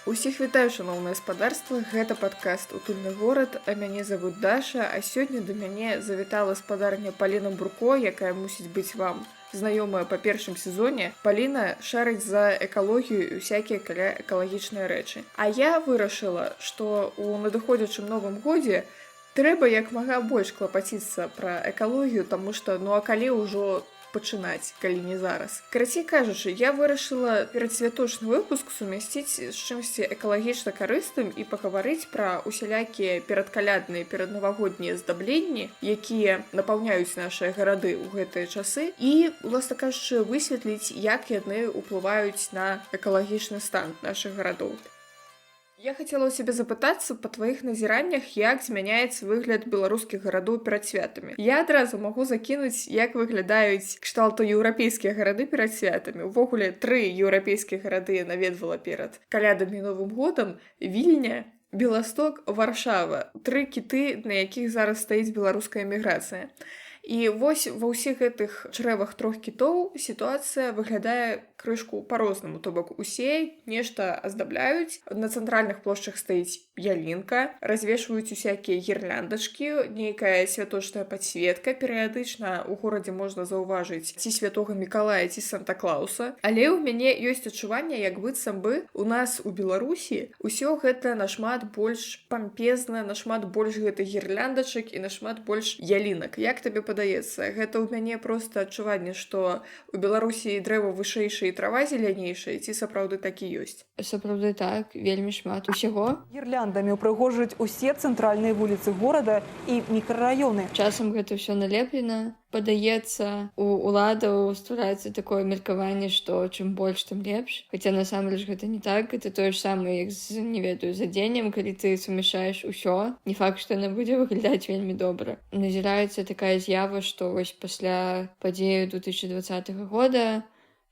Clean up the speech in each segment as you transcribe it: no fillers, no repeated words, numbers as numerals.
Усіх вітаю, шановнае гаспадарства, гэта падкаст «Утульны горад», а мяне зовут Даша, а сёння да мяне завітала спадарня Паліна Бурко, якая мусіць быць вам знаёмая па першым сезоне. Паліна шарыць за экалогію і усякія каля экалагічныя рэчы. А я вырашыла, што ў надыходзячым новым годзе трэба як мага больш клапаціцца пра экалогію, таму што а калі ўжо пачынаць, калі не зараз. Карацей кажучы, я вырашыла перадсвяточны выпуск сумясціць з чымсьці экалагічна карыстым і пагаварыць пра усялякія перадкалядныя, пераднавагоднія здабленні, якія напаўняюць нашыя гарады ў гэтыя часы, і, уласна кажучы, высветліць, як яны ўплываюць на экалагічны стан нашых гарадоў. Я хацела ў цябе запытацца па тваіх назіраннях, як змяняецца выгляд беларускіх гарадоў перад святамі. Я адразу магу закінуць, як выглядаюць кшталту еўрапейскія гарады перад святамі. Увогуле 3 еўрапейскія гарады я наведвала перад калядамі і Новым годам: Вільня, Беласток, Варшава. 3 кіты, на якіх зараз стаіць беларуская эміграцыя. І вось ва ўсіх гэтых чрэвах 3 кітоў сітуацыя выглядае крышку па-рознаму, то бок усе нешта аздабляюць. На цэнтральных плошчах стаіць ялінка, развешваюць усякія гірляндачкі, нейкая святочная падсветка. Перыядычна ў горадзе можна заўважыць ці святога Мікалая, ці Санта-Клауса. Але ў мяне ёсць адчуванне, як быццам бы у нас у Беларусі ўсё гэта нашмат больш пампезна, нашмат больш гэтых гірляндачак і нашмат больш ялінак. Як табе падаецца? Гэта ў мяне проста адчуванне, што у Беларусі дрэва вышэйшае і трава зелянейшая, ці сапраўды так і ёсць? Сапраўды так, вельмі шмат усяго. Гірляндамі ўпрыгожваюць усе цэнтральныя вуліцы горада і мікрараёны. Часам гэта ўсё налеплена. Падаецца, у уладаў ствараецца такое меркаванне, што чым больш, тым лепш. Хаця насамрэч гэта не так, гэта тое ж самае, як з, не ведаю, з адзеннем, калі ты сумяшаеш усё, не факт, што яна будзе выглядаць вельмі добра. Назіраецца такая з'ява, што вось пасля падзею 2020 года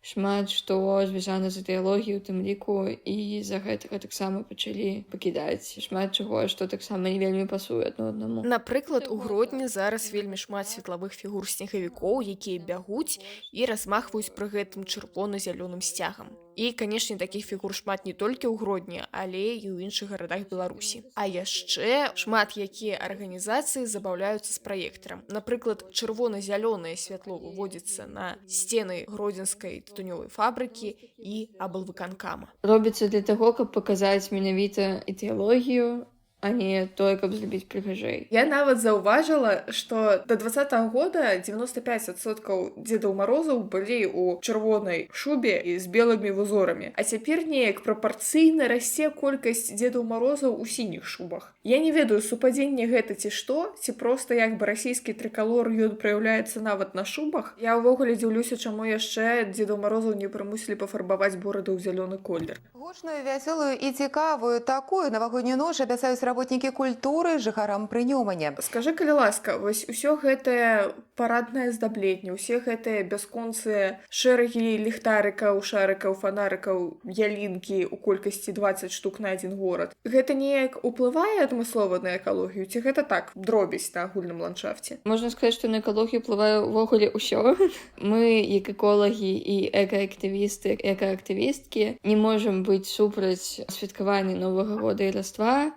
шмат што звязана з ідэалогіяй, у тым ліку, і з-за гэтага таксама пачалі пакідаць шмат чаго, што таксама не вельмі пасуе адно аднаму. Напрыклад, у Гродні зараз вельмі шмат светлавых фігур снегавікоў, якія бягуць і размахваюць пры гэтым чырвона-зялёным сцягам. І, канешне, такіх фігур шмат не толькі ў Гродні, але і ў іншых гарадах Беларусі. А яшчэ шмат якія арганізацыі забаўляюцца з праектарам. Напрыклад, чырвона-зялёнае святло выводзіцца на сцены гродзенскай тытунёвай фабрыкі і аблвыканкама. Робіцца для таго, каб паказаць менавіта ідэалогію, а не тое, каб зрабіць прыгажэй. Я нават заўважыла, што да 2020 года 95% Дзедаў Марозаў былі ў чырвонай шубе і з белымі вузорамі. А цяпер неяк прапарцыйна расце колькасць Дзедаў Марозаў у сініх шубах. Я не ведаю, супадзенне гэта ці што, ці проста як бы расійскі трыкалор ён праяўляецца нават на шубах. Я ўвогуле дзіўлюся, чаму яшчэ Дзедаў Марозаў не прымусілі пафарбаваць борады ў зялёны колер. Гучную, вясёлую і цікавую такую навагоднюю ноч абяцаюць работнікі культуры жыхарам Прынёмання. Скажы, калі ласка, вось усё гэтае параднае здабленне, усе гэтыя бясконцыя шэрагі ліхтарыкаў, шарыкаў, фонарыкаў, ялінкі ў колькасці 20 штук на адзін горад. Гэта неяк уплывае адмыслова на экалогію, ці гэта так, дробязь на агульным ландшафце? Можна сказаць, што на экалогію ўплывае ўвогуле ўсё. Мы, як эколагі і экаактывісты, экаактывісткі, не можам быць супраць святкавання Новага года і Раства.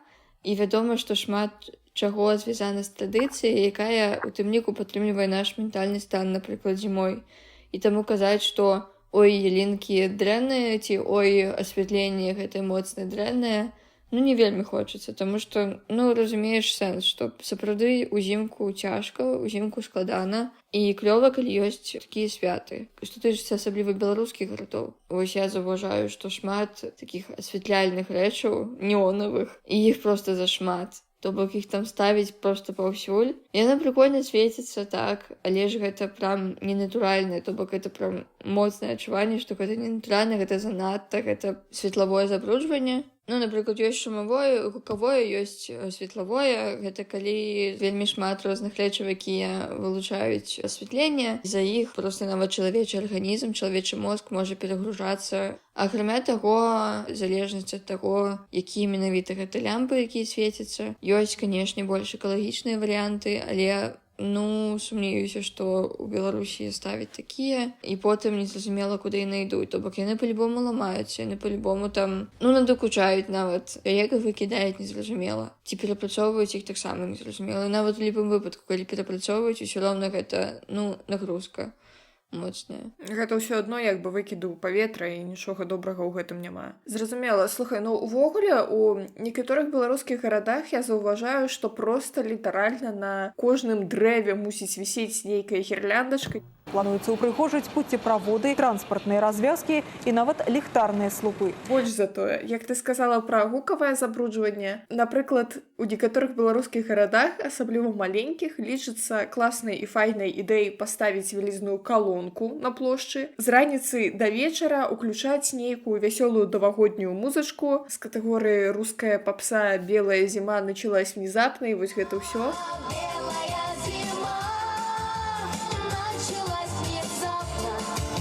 І вядома, што шмат чаго звязана з традыцыяй, якая у тым ліку падтрымлівае наш ментальны стан, напрыклад, зімой. І таму казаць, што ой, ялінкі дрэнныя, ці ой, асвятленне гэтае моцнае дрэннае, не вельмі хочацца, таму што, разумееш сэнс, што сапраўды узімку цяжка, узімку складана, і клёва, калі ёсць такія святы. Што тычыцца асабліва беларускіх гарадоў. Вось я заўважаю, што шмат такіх асвятляльных рэчаў, неонавых, і іх проста зашмат. То бок іх там ставіць проста паўсюль. Яна прыкольна свеціцца, так, але ж гэта прям ненатуральнае, то бок гэта прям моцнае адчуванне, што гэта ненатуральна, гэта занадта, гэта светлавое забруджванне. Напрыклад, ёсць шумавое, гукавое, ёсць светлавое. Гэта калі вельмі шмат розных рэчаў, якія вылучаюць асвятленне. За іх проста нават чалавечы арганізм, чалавечы мозг можа перагружацца. Акрамя таго, залежнасць ад таго, якія менавіта гэта лямпы, якія свецяцца. Ёсць, канешне, больш экалагічныя варыянты, але Ну, сумнеюся, што ў Беларусі ставяць такія, і потым незразумела, куды яны ідуць. То бок яны па-любому ламаюцца, яны па-любому там, ну, надакучаюць нават. Як іх выкідаюць, незразумела. Ці перапрацоўваюць іх таксама незразумела. І нават у любым выпадку, калі перапрацоўваюць, усё роўна гэта, ну, нагрузка моцная. Гэта ўсё адно як бы выкіду ў паветра і нічога добрага ў гэтым няма. Зразумела, слухай, ну увогуле у некаторых беларускіх гарадах я заўважаю, што проста літаральна на кожным дрэве мусіць вісець нейкая гірляндачка. Плануецца ўпрыгожыць пуцеправоды, транспартныя развязкі і нават ліхтарныя слупы. Больш за тое, як ты сказала пра гукавае забруджванне, напрыклад, у некаторых беларускіх гарадах, асабліва маленькіх, лічыцца класнай і файнай ідэяй паставіць вялізную калонку на плошчы, з раніцы да вечара ўключаць нейкую вясёлую навагоднюю музычку з катэгорыі руская папса, белая зіма началась внезапна, і вось гэта ўсё.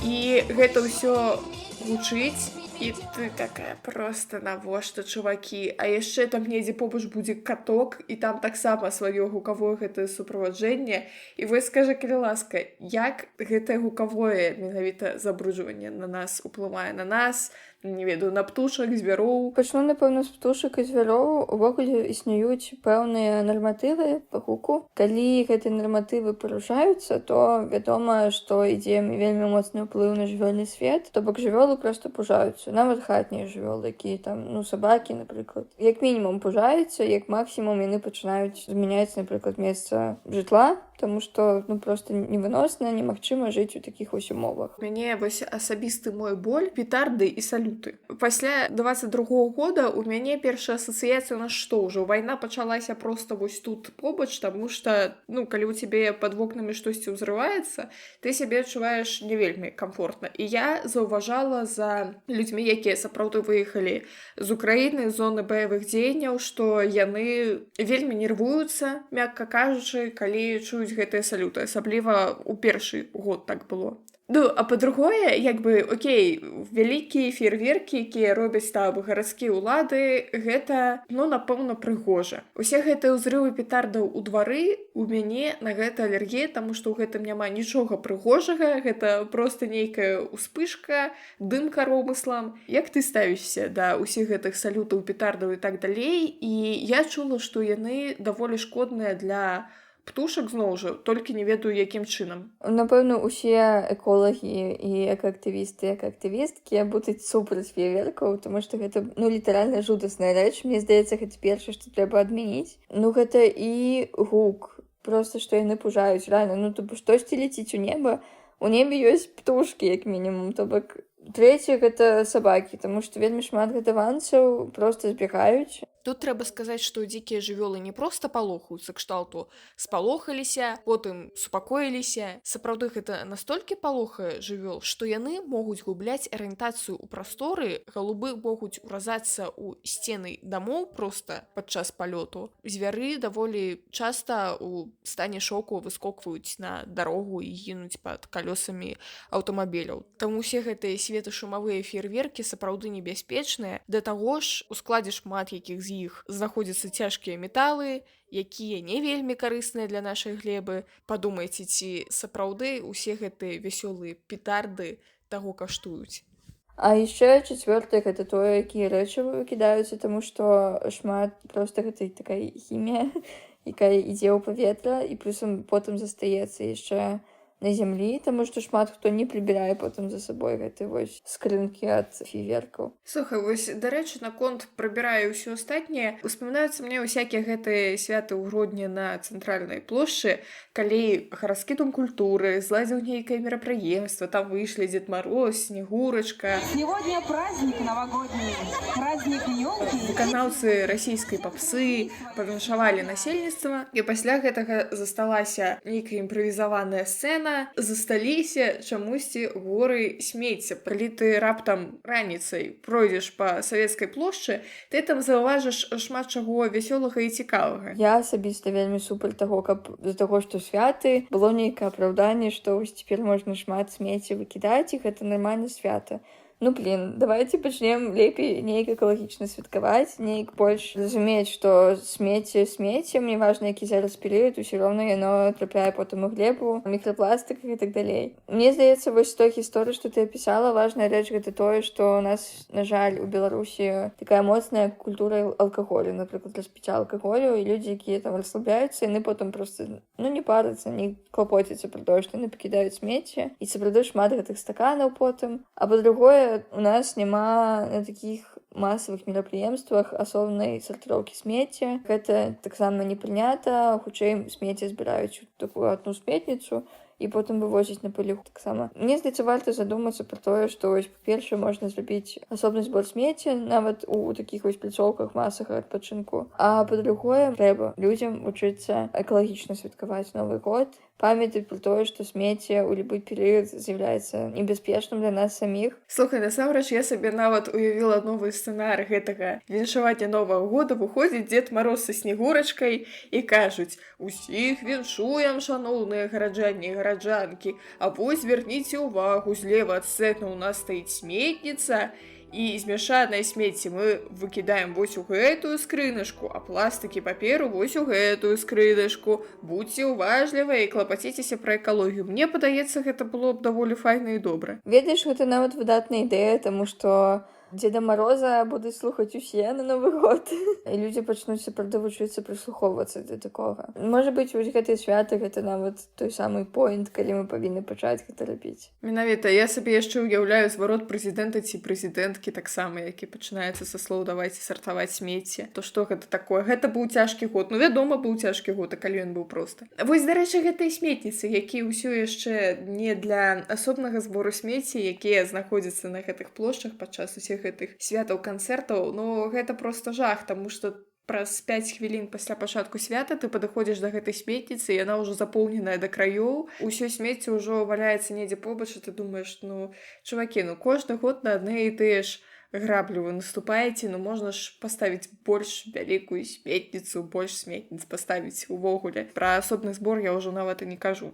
І гэта ўсё гучыць, і ты такая проста навошта, чувакі. А яшчэ там недзе побач будзе каток, і там таксама сваё гукавое гэтае суправаджэнне. І вось скажы, калі ласка, як гэтае гукавое менавіта забруджванне на нас уплывае на нас, не ведаю, на птушак, звяроў. Пачну, напэўна, з птушак і звяроў. Увогуле існуюць пэўныя нарматывы па гуку. Калі гэтыя нарматывы парушаюцца, то вядома, што ідзе вельмі моцны ўплыў на жывёльны свет. То бок жывёлы проста пужаюцца. Нават хатнія жывёлы, якія там, ну, сабакі, напрыклад. Як мінімум пужаюцца, як максімум яны пачынаюць змяняць, напрыклад, месца жытла, таму што, ну, проста невыносна, немагчыма жыць у такіх вось умовах. Мяне вось асабісты мой боль петарды і салюты. Пасля 22-го года у мяне першая асацыяцыя на што ўжо вайна пачалася проста вось тут побач, таму што, ну, калі ў цябе пад вокнамі штосьці ўзрываецца, ты сябе адчуваеш не вельмі камфортна. І я заўважала за людзьмі, якія сапраўды выехалі з Украіны, з зоны баявых дзеянняў, што яны вельмі нервуюцца, мякка кажучы, калі чуюць гэтыя салюты, асабліва ў першы год так было. Ну, а па-другое, як бы, окей, вялікія фейерверкі, якія робяць там гарадскія ўлады, гэта, ну, напэўна, прыгожа. Усе гэтыя ўзрывы петардаў у двары, у мяне на гэта алергія, таму што ў гэтым няма нічога прыгожага, гэта проста нейкая ўспышка, дым каромыслам. Як ты ставішся да ўсіх гэтых салютаў, петардаў і так далей? І я чула, што яны даволі шкодныя для птушак, зноў жа, толькі не ведаю, якім чынам. Напэўна, усе эколагі і экаактывісты, экаактывісткі будуць супраць фейерверкаў, таму што гэта, ну, літаральна жудасная рэч. Мне здаецца, гэта першае, што трэба адмяніць. Ну, гэта і гук. Проста, што яны пужаюць. Рэальна, ну, то штосьці ляціць у неба. У небе ёсць птушкі, як мінімум. То бок, трэцяе гэта сабакі, таму што вельмі шмат гадаванцаў проста збегаюць. Тут трэба сказаць, што дзікія жывёлы не проста палохаюцца, кшталту спалохаліся, потым супакоіліся. Сапраўды гэта настолькі палохае жывёл, што яны могуць губляць арыентацыю ў прасторы, галубы могуць уразацца ў сцены дамоў проста падчас палёту. Звяры даволі часта ў стане шоку выскокваюць на дарогу і гінуць пад калёсамі аўтамабіляў. Таму усе гэтыя светашумавыя фейерверкі сапраўды небяспечныя. Да таго ж, у складзе шмат якіх з іх знаходзяцца цяжкія металы, якія не вельмі карысныя для нашай глебы. Падумайце, ці сапраўды усе гэтыя вясёлыя петарды таго каштуюць. А яшчэ чацвёртае гэта тое, якія рэчывы выкідаюцца, таму што шмат проста гэта такая хімія, якая ідзе ў паветра, і плюсам потым застаецца яшчэ на зямлі, таму што шмат хто не прыбірае потым за сабой гэты вось скрынкі ад фейерверкаў. Слухай, вось, дарэчы, наконт прыбіраю ўсё астатняе, успамінаюцца мне ўсякія гэтыя святы ў грудні на цэнтральнай плошчы, калі гарадскі дом культуры зладзіў нейкае мерапрыемства, там выйшлі Дзед Мароз, Снегурачка. Сегодня праздник новогодний, праздник ёлки. Выканаўцы расійскай папсы павіншавалі насельніцтва, і пасля гэтага засталася нейкая імправізаваная сцэна, засталіся чамусьці горы смецця. Калі ты раптам раніцай пройдзеш па савецкай плошчы, ты там заўважыш шмат чаго вясёлага і цікавага. Я асабіста вельмі супраць таго, каб з-за таго, што святы, было нейкае апраўданне, што вось цяпер можна шмат смецця выкідаць, і гэта нармальна свята. Ну, блин, давайте пачнем лепей неяк экалагічна святкаваць, неяк больш разумець, што смеццем, неважна, які зараз перыяд, усё роўно яно трапляе потым у глебу, мікрапластык і так далей. Мне здаецца, вось той гісторыі, што ты апісала, важная рэч гэта тое, што у нас, на жаль, у Беларусі такая моцная культура алкаголю, напрыклад, распіцця алкаголю, і людзі, якія там расслабляюцца, яны потым проста, не парацца, не клапоцяцца пра тое, што яны пакідаюць смецце, і сапраўды шмат гэтых стаканаў потым. А па-другое, у нас няма на такіх масавых мерапрыемствах асобнай сартыроўкі смецця. Гэта таксама не прынята, хутчэй смецце збіраюць у такую адну сметніцу і потым вывозіць на палігу таксама. Мне здаецца, варта задумацца пра тое, што вось па-першае можна зрабіць асобны збор смецця нават у такіх вось пляцоўках масавага адпачынку. А па-другое, трэба людзям вучыцца экалагічна святкаваць Новы год, памятаць пра тое, што смецце ў любы перыяд з'яўляецца небяспечным для нас саміх. Слухай, насамрэч, я сабе нават уявіла новы сцэнар гэтага віншавання Новага года. Выходзіць Дзед Мароз са Снегурачкай і кажуць: «Усіх віншуем, шаноўныя гараджане і гараджанкі, а вось звярніце ўвагу, злева ад сцэны ў нас стаіць сметніца, і змяшанае смецце мы выкідаем вось у гэтую скрыначку, а пластыкі паперу вось у гэтую скрыначку. Будзьце уважлівыя і клапаціцеся пра экалогію». Мне падаецца, гэта было б даволі файна і добра. Ведаеш, гэта нават выдатная ідэя, таму што Дзеда Мароза будуць слухаць усе на Новы год. І людзі пачнуць сапраўды вучыцца прыслухоўвацца да такога. Можа быць, вось гэтыя святы гэта нават той самы поінт, калі мы павінны пачаць гэта рабіць. Менавіта, я сабе яшчэ ўяўляю зварот прэзідэнта ці прэзідэнткі таксама, які пачынаецца са слоў «давайце сартаваць смецце». То што гэта такое? Гэта быў цяжкі год. Ну, вядома, быў цяжкі год, а калі ён быў проста. Вось, дарэчы, гэтыя сметніцы, якія ўсё яшчэ не для асобнага збору смецця, якія знаходзяцца на гэтых плошчах падчас усіх гэтых святаў, канцэртаў, ну, гэта проста жах, таму што праз 5 хвілін пасля пачатку свята ты падыходзіш да гэтай сметніцы, яна ўжо запоўненая да краёў, усё смецце ўжо валяецца недзе побач, і ты думаеш, ну, чувакі, ну, кожны год на адны і тыя ж граблю вы наступаеце, ну, можна ж паставіць больш вялікую сметніцу, больш сметніц паставіць увогуле. Пра асобны збор я ўжо нават і не кажу.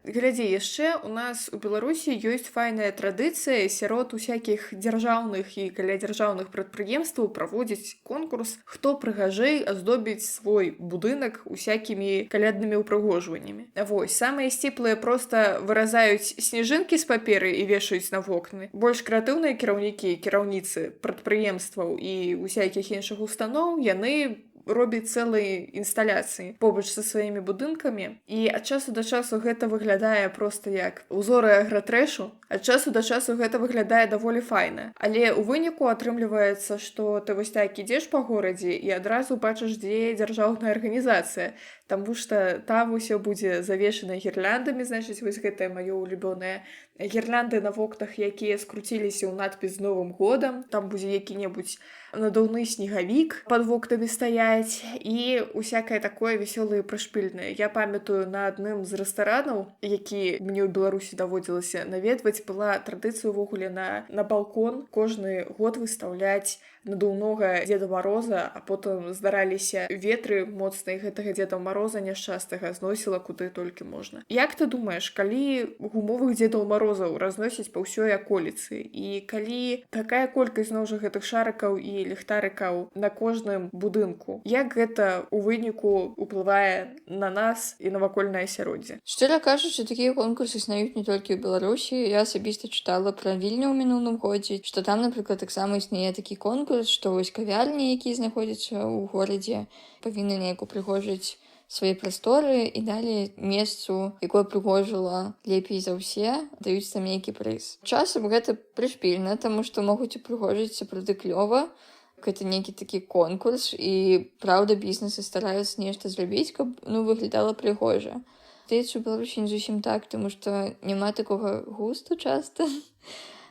Глядзі, яшчэ у нас у Беларусі ёсць файная традыцыя сярод усякіх дзяржаўных і калядзяржаўных прадпрыемстваў праводзіць конкурс, хто прыгажэй аздобіць свой будынак усякімі каляднымі ўпрыгожваннямі. Вось, самыя сціплыя проста выразаюць сніжынкі з паперы і вешаюць на вокны. Больш крэатыўныя кіраўнікі і кіраўніцы прадпрыемстваў і усякіх іншых устаноў, яны робіць цэлыя інсталяцыі побач са сваімі будынкамі, і ад часу да часу гэта выглядае проста як узоры агратрэшу, ад часу да часу гэта выглядае даволі файна. Але ў выніку атрымліваецца, што ты вось так ідзеш па горадзе і адразу бачыш, дзе дзяржаўная арганізацыя, таму што там усё будзе завешана гірляндамі, значыць, вось гэтае маё улюбёнае гірлянды на вокнах, якія скруціліся ў надпіс з Новым годам, там будзе які-небудзь надаўны снегавік пад вокнамі стаяць і усякае такое весёлае і прышпільнае. Я памятаю, на адным з рэстаранаў, які мне ў Беларусі даводзілася наведваць, была традыцыя ўвогуле на балкон кожны год выстаўляць надуўнога Дзеда Мароза, а потым здараліся ветры моцныя, гэтага Дзеда Мароза няшчастага зносіла куды толькі можна. Як ты думаеш, калі гумовых Дзедаў Марозаў разносіць па ўсёй аколіцы, і калі такая колькасць зноў жа гэтых шарыкаў і ліхтарыкаў на кожным будынку, як гэта ў выніку ўплывае на нас і навакольнае асяроддзе? Шчыра кажучы, такія конкурсы існуюць не толькі ў Беларусі. Я асабіста чытала пра Вільню ў мінулым годзе, што там, напрыклад, таксама існуе такі конкурс, што вось кавярні, якія знаходзяцца ў горадзе, павінны неяк упрыгожыць свае прасторы, і далей месцу, якое прыгожыла лепей за ўсе, даюць там нейкі прыз. Часам гэта прышпільна, таму што могуць упрыгожыць сапраўды клёва. Гэта нейкі такі конкурс, і, праўда, бізнесы стараюцца нешта зрабіць, каб, выглядала прыгожа. Здаецца, у Беларусі не зусім так, таму што няма такога густу часта.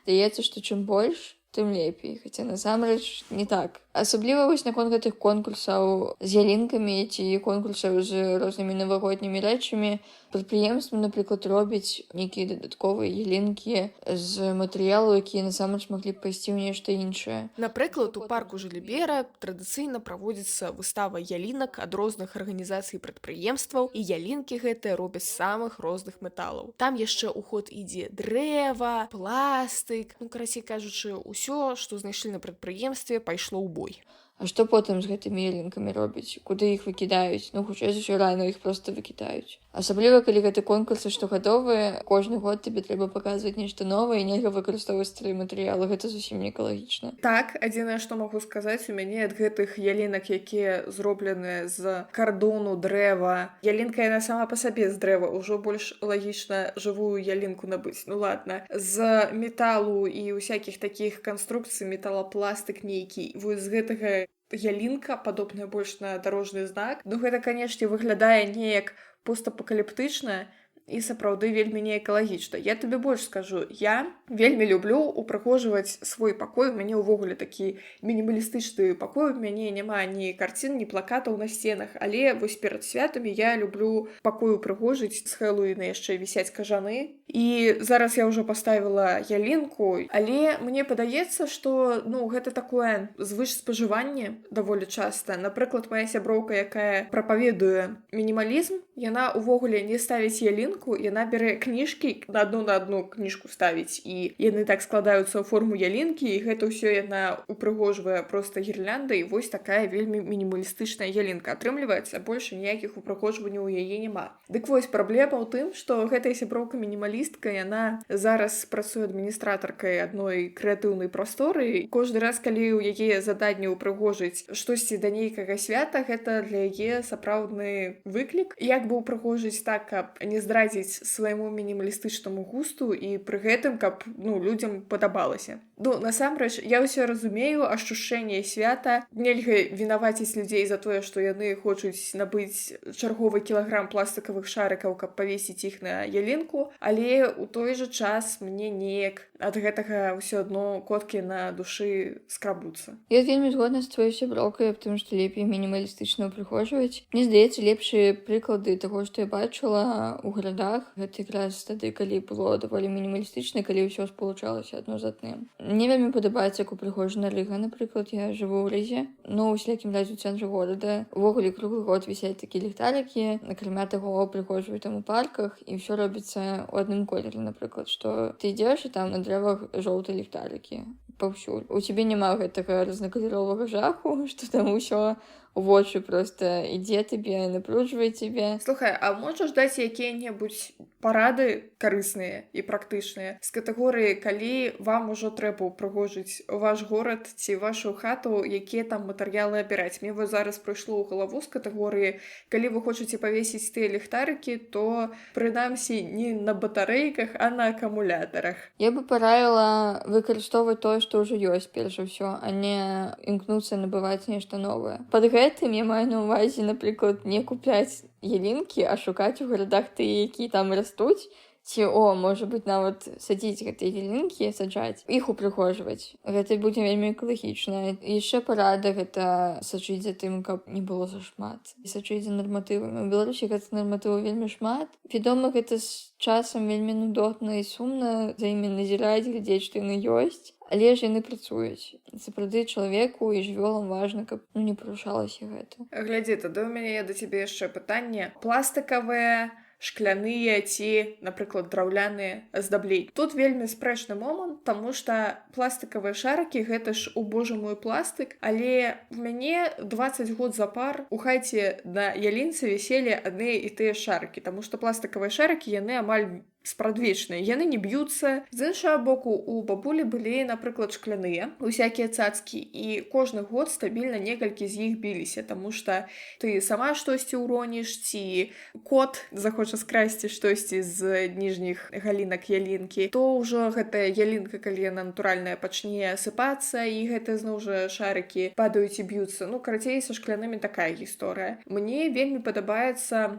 Здаецца, што чым больш, тым лепей, хаця насамрэч не так. Асабліва вось наконт гэтых конкурсаў з ялінкамі ці конкурсаў з рознымі навагоднімі рэчамі Прадпрыемствы, напрыклад, робяць нейкія дадатковыя ялінкі з матэрыялу, якія насамрэч маглі б пайсці ў нешта іншае. Напрыклад, у парку Жылібера традыцыйна праводзіцца выстава ялінак ад розных арганізацый і прадпрыемстваў, і ялінкі гэтыя робяць з самых розных металаў. Там яшчэ ў ход ідзе дрэва, пластык, карацей кажучы, усё, што знайшлі на прадпрыемстве, пайшло ў бой. А што потым з гэтымі ялінкамі робяць? Куды іх выкідаюць? Хутчэй за ўсё рано іх проста выкідаюць. Асабліва, калі гэты конкурсы штогадовыя, кожны год тебе трэба паказваць нешта новае, і нельга выкарыстоўваць старыя матэрыялы. Гэта зусім не экалагічна. Так, адзінае, што магу сказаць, у мяне ад гэтых ялінак, якія зробленыя з кардону, дрэва. Ялінка яна сама па сабе з дрэва, ўжо больш лагічна жывую ялінку набыць. Ну ладно. З металу і усякіх такіх канструкцый, металапластык нейкі. Вось з гэтага ялінка, падобная больш на дарожны знак. Гэта, канешне, выглядае неяк постапакаліптычна і сапраўды вельмі не экалагічна. Я табе больш скажу, я вельмі люблю упрыгожваць свой пакой. У мяне ўвогуле такі мінімалістычны пакой, у мяне няма ні карцін, ні плакатаў на сценах, але вось перад святамі я люблю пакой упрыгожыць. З Хэллоуіна яшчэ вісяць кажаны. І зараз я ўжо паставіла ялінку, але мне падаецца, што гэта такое звышспажыванне даволі часта. Напрыклад, моя сяброўка, якая прапаведуе мінімалізм, яна ўвогуле не ставіць ялінку, яна бярэ кніжкі, на адну кніжку ставіць, і яны так складаюцца ў форму ялінкі, і гэта ўсё яна упрыгожвае проста гірляндай, і вось такая вельмі мінімалістычная ялінка. Атрымліваецца, больш ніякіх упрыгожванняў у яе няма. Дык вось праблема ў тым, што гэтая сяброўка мінімалістка, яна зараз працуе адміністратаркай адной крэатыўнай прасторы. Кожны раз, калі ў яе заданне упрыгожыць штосьці да нейкага свята, гэта для яе сапраўдны выклік. Як бы упрыгожыць так, каб не здрадзіць свайму мінімалістычнаму густу, і пры гэтым, каб людзям падабалася. Насамрэч, я ўсё разумею, ашчушчэнне свята. Нельга вінаваціць людзей за тое, што яны хочуць набыць чарговы кілаграм пластыкавых шарыкаў, каб павесіць іх на ялінку, але у той жа час мне неяк ад гэтага ўсё адно коткі на душы скрабуцца. Я вельмі згодна з твоёй сяброўкай, потому што лепей мінімалістычна упрыгожваць. Мне здаецца, лепшыя прыклады таго, што я бачыла ў гарадах, гэта якраз тады, калі было даволі мінімалістычна, калі ўсё спалучалася адно з адным. Мне вельмі падабаецца, як упрыгожана Рыга, напрыклад, я жыву ў Рызе, у усялякім разе ў цэнтры горада. Увогуле круглы год вісяць такія ліхтарыкі, акрамя таго упрыгожваюць там у парках, і ўсё робіцца ў адным колеры, напрыклад, што ты ідзеш, і там на дрэвах жоўтыя ліхтарыкі паўсюль. У цябе няма гэтага разнакаляровага жаху, што там усё у вочы проста ідзе табе, напружвае цябе. Слухай, а можаш даць якія-небудзь парады карысныя і практычныя з катэгорыі, калі вам ужо трэба ўпрыгожыць ваш горад ці вашу хату, якія там матэрыялы абіраць? Мне вось зараз прыйшло ў галаву з катэгорыі, калі вы хочаце павесіць тыя ліхтарыкі, то прынамсі не на батарэйках, а на акумулятарах. Я бы параіла выкарыстоўваць тое, што ўжо ёсць, перш за ўсё, а не імкнуцца набываць нешта новае. Пад гэтым я маю на ўвазе, напрыклад, не купляць ялінкі, а шукаць у гарадах тыя, якія там растуць, ці, можа быць, нават садзіць гэтыя ялінкі, саджаць, іх упрыгожваць. Гэта будзе вельмі экалагічна. І яшчэ парада — гэта сачыць за тым, каб не было зашмат. І сачыць за нарматывамі. У Беларусі гэта нарматываў вельмі шмат. Вядома, гэта з часам вельмі нудотна і сумна за імі назіраць, глядзець, што яны ёсць. Але ж яны працуюць. Сапраўды чалавеку і жывёлам важна, каб не парушалася гэта. Глядзі, тады ў мяне да цябе яшчэ пытанне. Пластыкавыя, шкляныя ці, напрыклад, драўляныя аздабленні. Тут вельмі спрэчны момант, таму што пластыкавыя шарыкі — гэта ж, божа мой, пластык, але в мяне 20 год запар у хаце на ялінцы віселі адны і тыя шарыкі, таму што пластыкавыя шарыкі, яны амаль спрадвечныя, яны не б'юцца. З іншага боку, у бабулі былі, напрыклад, шкляныя, усякія цацкі, і кожны год стабільна некалькі з іх біліся, таму што ты сама штосьці ўроніш, ці кот захоча скрасці штосьці з ніжніх галінак ялінкі, то ўжо гэтая ялінка, калі яна натуральная, пачне асыпацца, і гэтыя зноў жа шарыкі падаюць і б'юцца. Карацей, са шклянымі такая гісторыя. Мне вельмі падабаюцца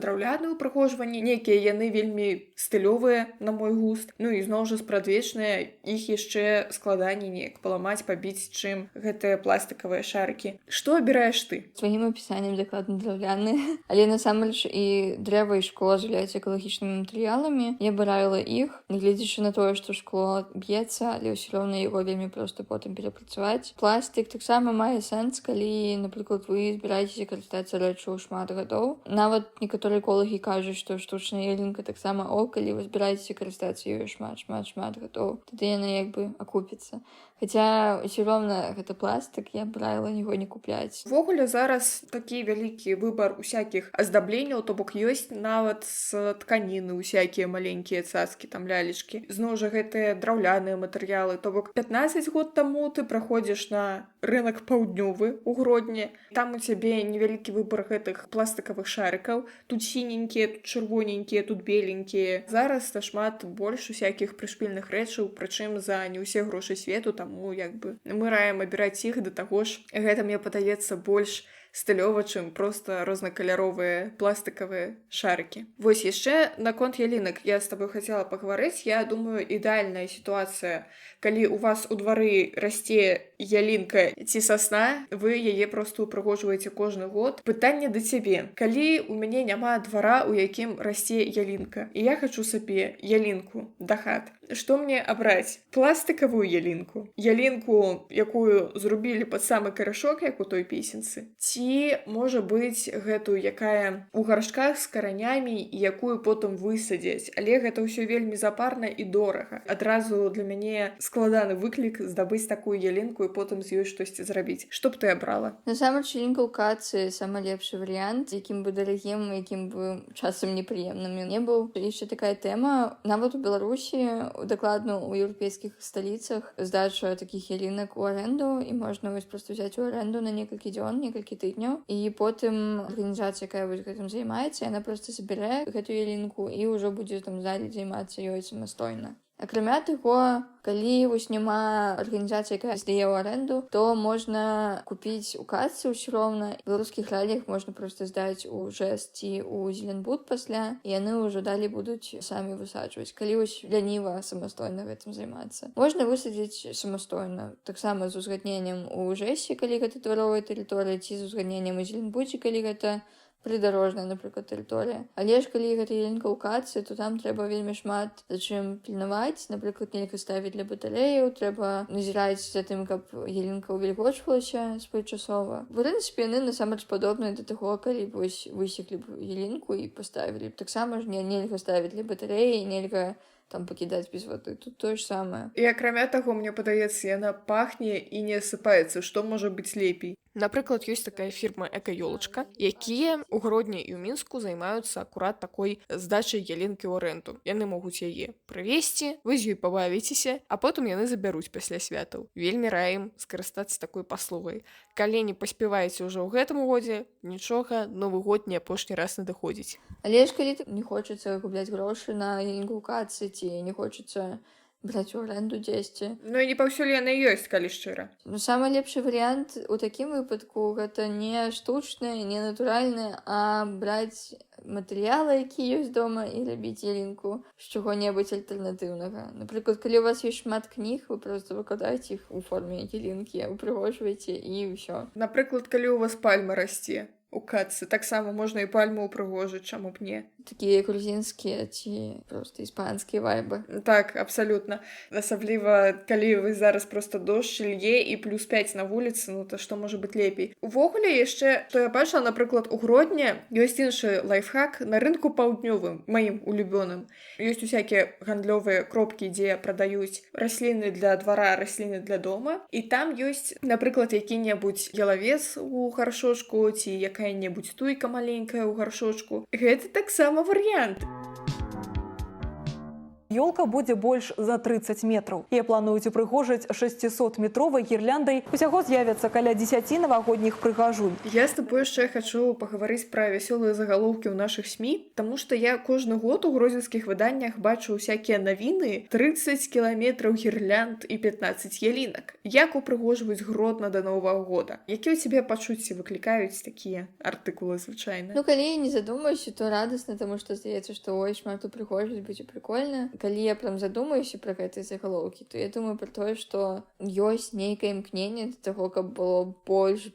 драўляныя ўпрыгожванні, нейкія яны вельмі стылёвыя на мой густ. Ну і зноў жа спрадвечныя, іх яшчэ складаней неяк паламаць, пабіць, чым гэтыя пластикавыя шарыкі. Што абіраеш ты? Сваім апісаннем дакладна драўляныя, але насамрэч і дрэва і шкло з'яўляюцца экалагічнымі матэрыяламі. Я бы раіла іх, нягледзячы на тое, што шкло б'ецца, але ўсё роўна яго вельмі проста потым перапрацаваць. Пластик таксама мае сэнс, калі, напрыклад, вы збіраецеся карыстацца рэччу шмат гадоў. Нават некаторыя эколагі кажуць, што штучная ялінка таксама ок, калі вы збіраецеся карыстацца ёю шмат гадоў. Тады яна як бы акупіцца. Хаця ўсё роўна гэта пластик, я б раіла яго не купляць. Увогуле зараз такі вялікі выбар усякіх аздабленняў, то бок ёсць нават з тканіны усякія маленькія цацкі, там лялечкі. Зноў жа гэтыя драўляныя матэрыялы, то бок 15 год таму ты праходзіш на рынок паўднёвы ў Гродні, там у цябе невялікі выбар гэтых пластикавых шарыкаў, тут сіненькія, тут чырвоненькія, тут беленькія. Зараз нашмат больш усякіх прышпільных рэчаў, прычым за не ўсе грошы свету, таму як бы мы раім абіраць іх, да таго ж гэта мне падаецца больш стылёва, чым проста рознакаляровыя пластикавыя шарыкі. Вось яшчэ наконт ялінак я з табой хацела пагаварыць. Я думаю, ідэальная сітуацыя, калі у вас у двары расце ялінка ці сасна, вы яе проста упрыгожваеце кожны год. Пытанне да цябе. Калі у мяне няма двара, у якім расце ялінка, і я хачу сабе ялінку да хат, што мне абраць? Пластикавую ялінку? Ялінку, якую зрубілі пад самы карашок, як у той песенцы? Ці, можа быць, гэтую, якая у гаршках з каранямі і якую потым высадзяць. Але гэта ўсё вельмі запарна і дорага. Адразу для мяне складаны выклік здабыць такую ялінку і потым з ёй штосьці зрабіць. Што б ты абрала? Насамрэч ялінка ў кацы самы лепшы варыянт, якім бы дарагім, якім бы часам непрыемным ён не быў. Яшчэ такая тэма, нават у Беларусі, дакладна у еўрапейскіх сталіцах, здача такіх ялінак у аренду, і можна вось проста взяць у аренду на некалькі дзён, некалькі тыдняў, і потым арганізацыя, якая вось гэтым займаецца, яна проста забярэ гэту ялінку і ўжо будзе там залі займацца ёй самастойна. Акрамя таго, калі вось няма арганізацыі, якая здае ў аренду, то можна купіць у касцы ўсё роўна. В беларускіх рэаліях можна проста здаць у ЖЭС ці ў Зеленбуд пасля, і яны ўжо далі будуць самі высаджваць. Калі вось ляніва самастойна гэтым займацца. Можна высадзіць самастойна, таксама з узгадненнем у ЖЭСе, калі гэта дваровая тэрыторыя, ці з узгадненнем у Зеленбудзе, калі гэта прыдарожная, напрыклад, тэрыторыя. Але ж калі гэта ялінка ў кацы, то там трэба вельмі шмат за чым пільнаваць. Напрыклад, нельга ставіць для батарэяў, трэба назіраць за тым, каб ялінка ўвільгочвалася своечасова. В прынцыпе, яны насамрэч падобныя да таго, калі б вось высеклі б ялінку і паставілі. Таксама ж нельга ставіць для батарэі, нельга там пакідаць без вады. Тут тое ж самае. І акрамя таго, мне падаецца, яна пахне і не асыпаецца, што можа быць лепей. Напрыклад, ёсць такая фірма «Эка-ёлачка», якія ў Гродні і ў Мінску займаюцца акурат такой здачай ялінкі ў аренду. Яны могуць яе прывезці, вы з ёй пабавіцеся, а потым яны забяруць пасля святаў. Вельмі раім скарыстацца такой паслугай. Калі не паспяваеце ўжо ў гэтым годзе, нічога, Новы год не апошні раз надыходзіць. Але ж калі не хочацца губляць грошы на ялінку ў кацы, ці не хочацца браць у аренду дзесьці. Ну і не паўсюль яны ёсць, калі шчыра. Ну, самы лепшы варыянт у такім выпадку гэта не штучнае, не натуральнае, а браць матэрыялы, які ёсць дома, і рабіць ялінку з чаго-небудзь альтэрнатыўнага. Напрыклад, калі у вас ёсць шмат кніг, вы проста выкладаеце іх у форме ялінкі, упрыгожваеце і ўсё. Напрыклад, калі у вас пальма расце у катцы, таксама можна і пальму упрыгожыць, чаму б не. Такія грузінскія ці проста іспанскія вайбы. Так, абсалютна. Асабліва, калі вы зараз проста дождж лье і плюс 5 на вуліцы, ну то што можа быць лепей. Увогуле яшчэ, што я бачыла, напрыклад, у Гродні ёсць іншы лайфхак на рынку паўднёвым, маім улюбёным. Ёсць усякія гандлёвыя кропкі, дзе прадаюць расліны для двара, расліны для дома, і там ёсць, напрыклад, які-небудзь ялавец у гаршочку ці якая-небудзь туйка маленькая ў гаршочку. Гэта таксама варыянт. Ёлка будзе больш за 30 метраў. Яе плануюць упрыгожыць 600-метровай гірляндай. Усяго з'явяцца каля 10 навагодніх прыгажунь. Я з тобой яшчэ хачу пагаварыць пра вясёлыя загалоўкі ў нашых СМІ, таму што я кожны год у гродзенскіх выданнях бачу ўсякія навіны: 30 кіламетраў гірлянд і 15 ялінак. Як упрыгожваюць Гродна да Новага года? Якія ў цябе пачуцці выклікаюць такія артыкулы звычайна? Ну, калі я не задумаюся, то радасна, таму што здаецца, што ой, шмат упрыгожваць будзе прикольна. Калі я прям задумаюся пра гэтыя загалоўкі, то я думаю пра тое, што ёсць нейкае імкненне да таго, каб было больш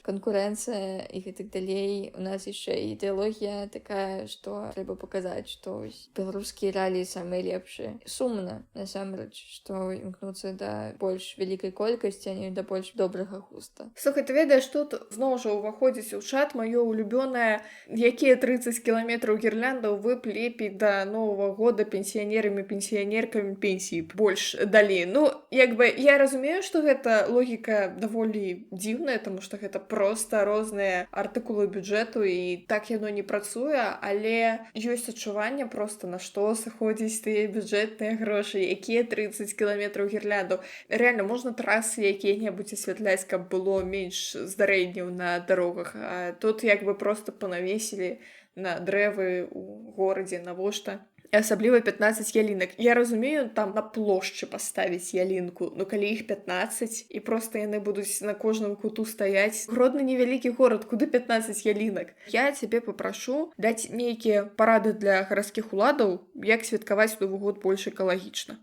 канкурэнцыя і гэтак далей. У нас яшчэ ідэалогія такая, што трэба паказаць, што беларускія рэаліі самыя лепшыя. Сумна, насамрэч, што імкнуцца да больш вялікай колькасці, а не да больш добрага густа. Слухай, ты ведаеш, тут зноў жа ўваходзіць у чат маё улюбёнае, якія 30 кіламетраў гірляндаў вы б лепей да Новага года пенсіянерамі, пенсіянеркамі пенсіі больш далі. Ну, як бы, я разумею, што гэта логіка даволі дзіўная, таму што гэта проста розныя артыкулы бюджэту і так яно не працуе, але ёсць адчуванне проста, на што сыходзіць тыя бюджэтныя грошы, якія 30 кіламетраў гірляндаў. Рэальна, можна трасы якія-небудзь асвятляць, каб было менш здарэнняў на дарогах, а тут як бы проста панавесілі на дрэвы ў горадзе, навошта. І асабліва 15 ялінак. Я разумею, там на плошчы паставіць ялінку, но калі іх 15, і проста яны будуць на кожным куту стаяць. Гродны невялікі горад, куды 15 ялінак? Я цябе папрашу даць нейкія парады для гарадскіх уладаў, як святкаваць Новы год больш экалагічна.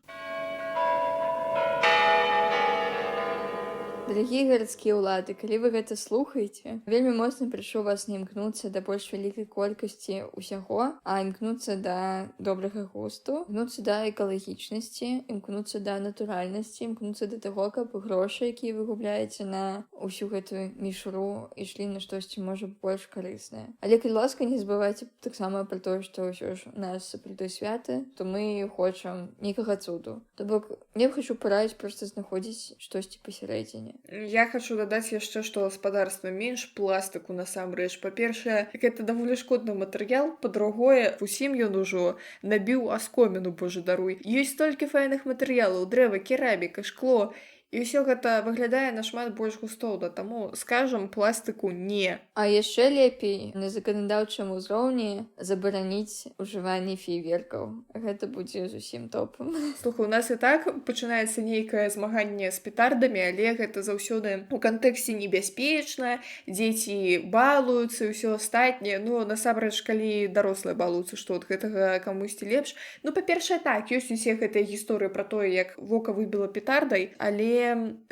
Дарагія гарадскія ўлады, калі вы гэта слухаеце, вельмі моцна прашу вас не імкнуцца да больш вялікай колькасці ўсяго, а імкнуцца да добрага густу, імкнуцца да экалагічнасці, імкнуцца да натуральнасці, імкнуцца да таго, каб грошы, якія вы губляеце на ўсю гэтую мішуру, ішлі на штосьці, можа, больш карыснае. Але, калі ласка, не забывайце таксама пра тое, што ўсё ж у нас сапраўды святы, то мы хочам нейкага цуду. То бок, я хачу параіць проста знаходзіць штосьці пасярэдзіне. Я хочу дадаць яшчэ, што гаспадарства менш пластыку насамрэч. Па-першае, гэта даволі шкодны матэрыял, па-другое, усім ён ужо набіў аскоміну, божа даруй. Ёсць столькі файных матэрыялаў: дрэва, кераміка, шкло. І ўсё гэта выглядае нашмат больш густоўна, таму скажам пластыку не. А яшчэ лепей на заканадаўчым узроўні забараніць ужыванне фейверкаў. Гэта будзе зусім топам. Слухай, у нас і так пачынаецца нейкае змаганне з петардамі, але гэта заўсёды у кантэксце небяспечна, дзеці балуюцца і ўсё астатняе. Ну, насамрэч, калі дарослыя балуюцца, што ад гэтага камусьці лепш. Ну, па-першае, так, ёсць усе гэтыя гісторыі пра тое, як вока выбіла петардай, але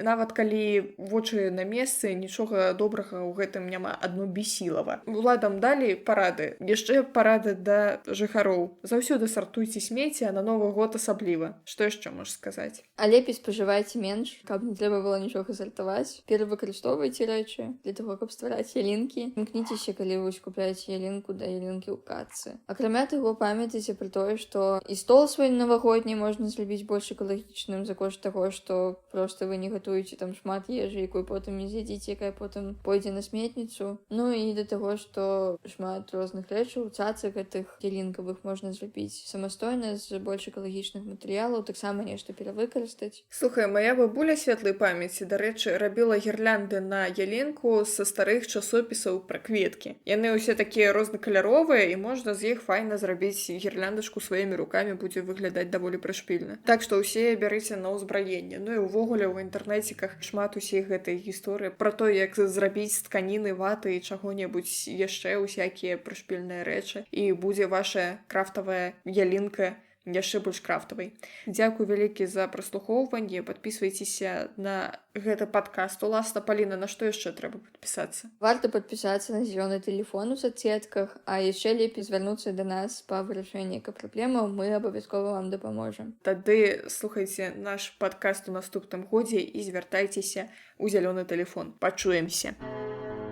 нават калі вочы на месцы, нічога добрага ў гэтым няма, адно бесілава. Уладам далі парады. Яшчэ парады да жыхароў. Заўсёды сартуйце смецце, а на Новы год асабліва. Што яшчэ можаш сказаць? А лепей спажывайце менш, каб не трэба было нічога сартаваць. Перавыкарыстоўвайце рэчы для таго, каб ствараць ялінкі. Імкніцеся, калі вы купляеце ялінку, да ялінкі ў катцы. Акрамя таго, памятайце пра тое, што і стол свой навагодні можна зрабіць больш экалагічным за кошт таго, што проста вы не гатуеце там шмат ежы, якую потым не з'ядзіце, якая потым пойдзе на сметніцу. Ну і да таго, што шмат розных рэчаў, цацак гэтых ялінкавых можна зрабіць самастойна з больш экалагічных матэрыялаў, таксама нешта перавыкарыстаць. Слухай, моя бабуля светлай памяці, дарэчы, рабіла гірлянды на ялінку са старых часопісаў пра кветкі. Яны ўсе такія рознакаляровыя, і можна з іх файна зрабіць гірляндачку сваімі рукамі, будзе выглядаць даволі прышпільна. Так што ўсе бярыце на ўзбраенне. Ну і ўвогуле у інтэрнэціках шмат усіх гэтай гісторыі пра то, як зрабіць з тканіны, ваты і чаго-небудзь яшчэ усякія прышпільныя рэчы, і будзе ваша крафтавая ялінка яшчэ больш крафтавай. Дзякуй вялікі за праслухоўванне, падпісвайцеся на гэты падкаст. Уласна, Паліна, на што яшчэ трэба падпісацца? Варта падпісацца на зялёны тэлефон у соцсетках, а яшчэ лепей звярнуцца да нас па вырашэнні праблемаў, мы абавязкова вам дапаможам. Тады слухайце наш падкаст у наступным годзе і звяртайцеся ў зялёны тэлефон. Пачуемся.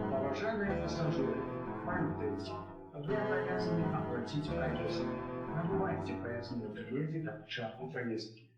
Уважаемые пассажиры, памятайте, вы обязаны оплатить проезд. Набывайте проездные билеты до начала поездки.